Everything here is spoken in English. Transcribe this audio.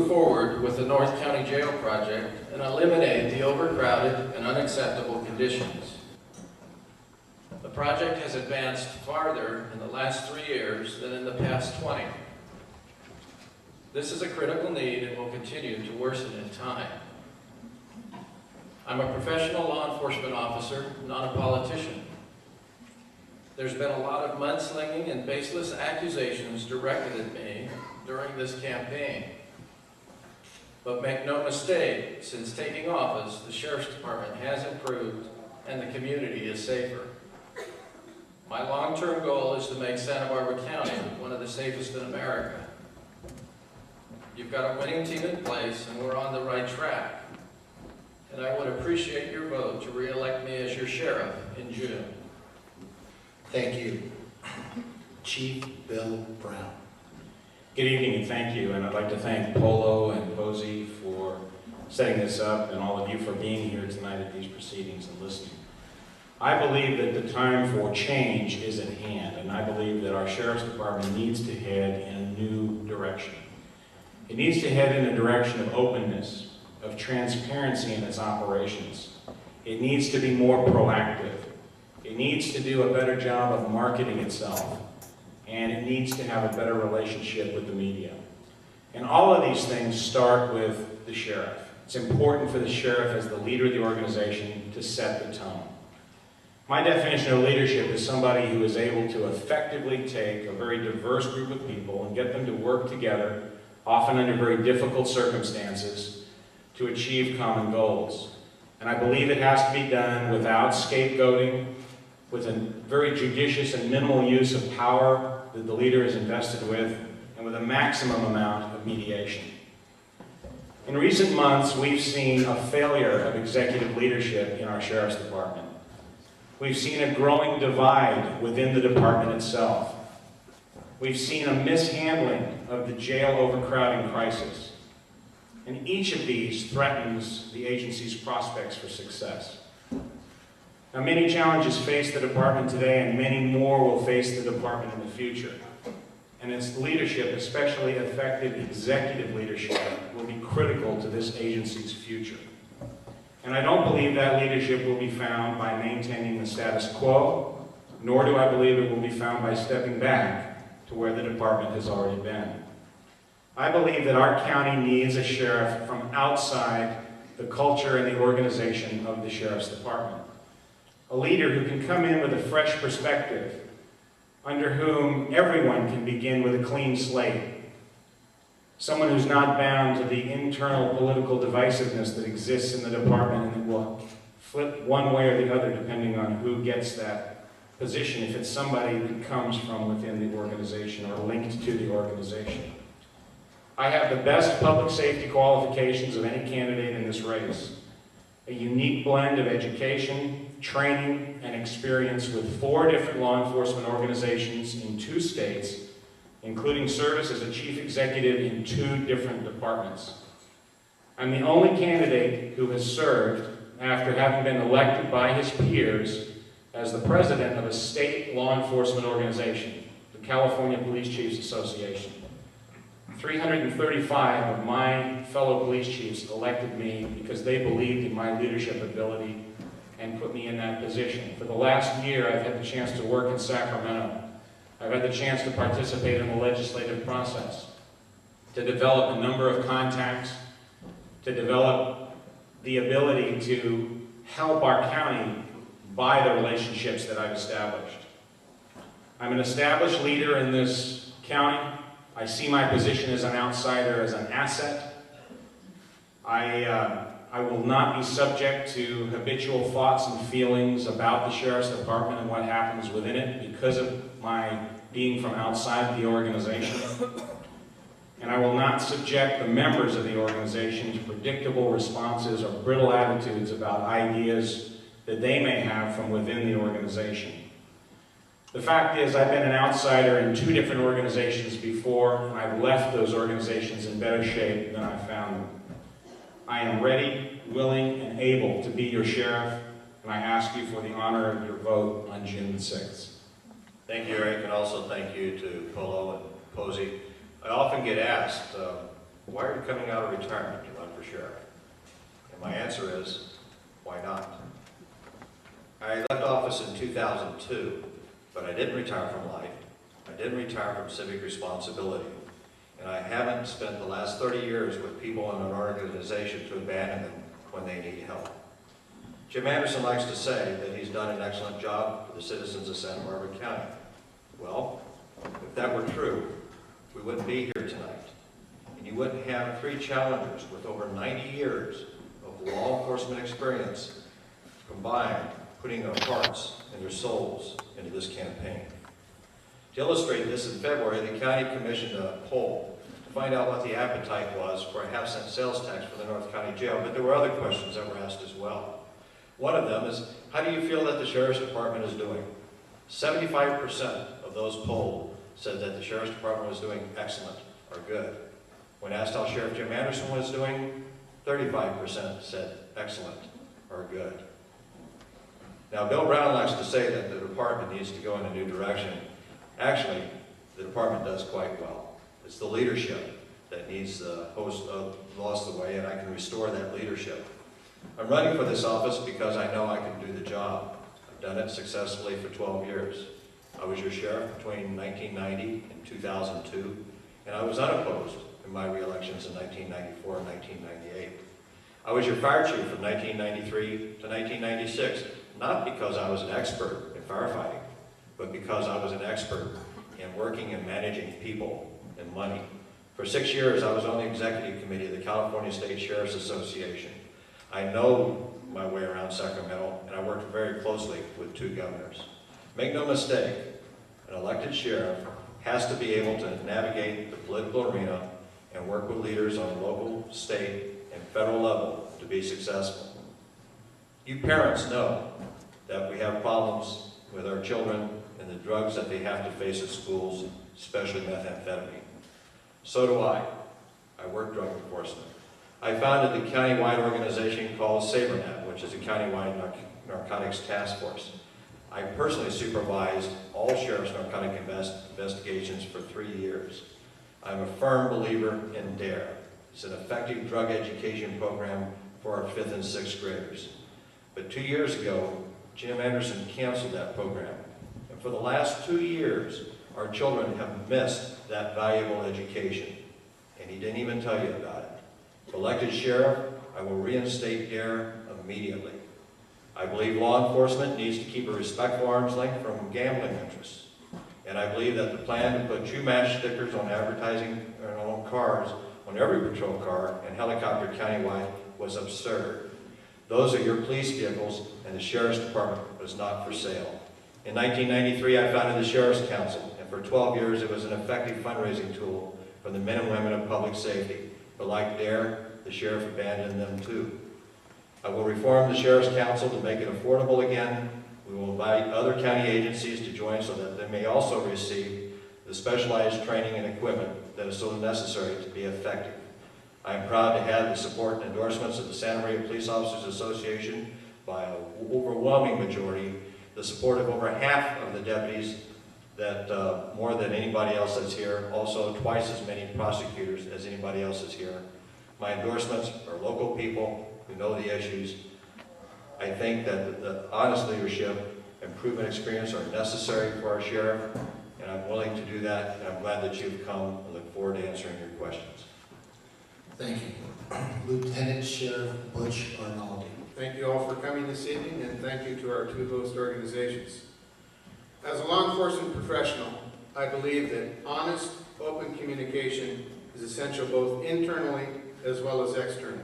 forward with the North County Jail project and eliminate the overcrowded and unacceptable conditions. The project has advanced farther in the last 3 years than in the past 20. This is a critical need and will continue to worsen in time. I'm a professional law enforcement officer, not a politician. There's been a lot of mudslinging and baseless accusations directed at me during this campaign. But make no mistake, since taking office, the Sheriff's Department has improved and the community is safer. My long-term goal is to make Santa Barbara County one of the safest in America. You've got a winning team in place and we're on the right track. And I would appreciate your vote to re-elect me as your sheriff in June. Thank you. Chief Bill Brown. Good evening and thank you. And I'd like to thank P.O.L.O and P.O.L.O for setting this up and all of you for being here tonight at these proceedings and listening. I believe that the time for change is at hand, and I believe that our Sheriff's Department needs to head in a new direction. It needs to head in a direction of openness, of transparency in its operations. It needs to be more proactive. It needs to do a better job of marketing itself, and it needs to have a better relationship with the media. And all of these things start with the sheriff. It's important for the sheriff as the leader of the organization to set the tone. My definition of leadership is somebody who is able to effectively take a very diverse group of people and get them to work together, often under very difficult circumstances, to achieve common goals. And I believe it has to be done without scapegoating, with a very judicious and minimal use of power that the leader is invested with, and with a maximum amount of mediation. In recent months, we've seen a failure of executive leadership in our Sheriff's Department. We've seen a growing divide within the department itself. We've seen a mishandling of the jail overcrowding crisis. And each of these threatens the agency's prospects for success. Now, many challenges face the department today, and many more will face the department in the future. And its leadership, especially effective executive leadership, will be critical to this agency's future. And I don't believe that leadership will be found by maintaining the status quo, nor do I believe it will be found by stepping back to where the department has already been. I believe that our county needs a sheriff from outside the culture and the organization of the Sheriff's Department. A leader who can come in with a fresh perspective, under whom everyone can begin with a clean slate. Someone who's not bound to the internal political divisiveness that exists in the department and that will flip one way or the other depending on who gets that position, if it's somebody that comes from within the organization or linked to the organization. I have the best public safety qualifications of any candidate in this race. A unique blend of education, training, and experience with 4 different law enforcement organizations in 2 states, including service as a chief executive in 2 different departments. I'm the only candidate who has served after having been elected by his peers as the president of a state law enforcement organization, the California Police Chiefs Association. 335 of my fellow police chiefs elected me because they believed in my leadership ability and put me in that position. For the last year, I've had the chance to work in Sacramento. I've had the chance to participate in the legislative process, to develop a number of contacts, to develop the ability to help our county by the relationships that I've established. I'm an established leader in this county. I see my position as an outsider as an asset. I will not be subject to habitual thoughts and feelings about the Sheriff's Department and what happens within it because of my being from outside the organization. And I will not subject the members of the organization to predictable responses or brittle attitudes about ideas that they may have from within the organization. The fact is, I've been an outsider in 2 different organizations before, and I've left those organizations in better shape than I found them. I am ready, willing, and able to be your sheriff, and I ask you for the honor of your vote on June 6th. Thank you, Eric, and also thank you to P.O.L.O and P.O.L.O. I often get asked, why are you coming out of retirement to run for sheriff? And my answer is, why not? I left office in 2002, but I didn't retire from life. I didn't retire from civic responsibility. And I haven't spent the last 30 years with people in an organization to abandon them when they need help. Jim Anderson likes to say that he's done an excellent job for the citizens of Santa Barbara County. Well, if that were true, we wouldn't be here tonight. And you wouldn't have three challengers with over 90 years of law enforcement experience combined, putting their hearts and their souls into this campaign. To illustrate this, in February, the county commissioned a poll to find out what the appetite was for a half-cent sales tax for the North County Jail, but there were other questions that were asked as well. One of them is, how do you feel that the Sheriff's Department is doing? 75% of those polled said that the Sheriff's Department was doing excellent or good. When asked how Sheriff Jim Anderson was doing, 35% said excellent or good. Now, Bill Brown likes to say that the department needs to go in a new direction. Actually, the department does quite well. It's the leadership that needs lost the way, and I can restore that leadership. I'm running for this office because I know I can do the job. I've done it successfully for 12 years. I was your sheriff between 1990 and 2002, and I was unopposed in my re-elections in 1994 and 1998. I was your fire chief from 1993 to 1996, not because I was an expert in firefighting, but because I was an expert in working and managing people and money. For 6 years, I was on the executive committee of the California State Sheriff's Association. I know my way around Sacramento, and I worked very closely with 2 governors. Make no mistake, an elected sheriff has to be able to navigate the political arena and work with leaders on a local, state, and federal level to be successful. You parents know that we have problems with our children and the drugs that they have to face at schools, especially methamphetamine. So do I. I work drug enforcement. I founded the countywide organization called SaberNet, which is a countywide narcotics task force. I personally supervised all sheriff's narcotic investigations for 3 years. I'm a firm believer in DARE. It's an effective drug education program for our 5th and 6th graders. But 2 years ago, Jim Anderson canceled that program. And for the last 2 years, our children have missed that valuable education. And he didn't even tell you about it. If elected sheriff, I will reinstate DARE immediately. I believe law enforcement needs to keep a respectful arm's length from gambling interests. And I believe that the plan to put true match stickers on advertising on cars, on every patrol car and helicopter countywide was absurd. Those are your police vehicles, and the Sheriff's Department was not for sale. In 1993, I founded the Sheriff's Council, and for 12 years it was an effective fundraising tool for the men and women of public safety. But like DARE, the sheriff abandoned them too. I will reform the Sheriff's Council to make it affordable again. We will invite other county agencies to join so that they may also receive the specialized training and equipment that is so necessary to be effective. I am proud to have the support and endorsements of the Santa Maria Police Officers Association by an overwhelming majority, the support of over half of the deputies, that more than anybody else that's here, also twice as many prosecutors as anybody else is here. My endorsements are local people who know the issues. I think that the honest leadership and proven experience are necessary for our sheriff, and I'm willing to do that, and I'm glad that you've come and look forward to answering your questions. Thank you. Lieutenant Sheriff Butch Arnaldi. Thank you all for coming this evening, and thank you to our 2 host organizations. As a law enforcement professional, I believe that honest, open communication is essential both internally as well as externally.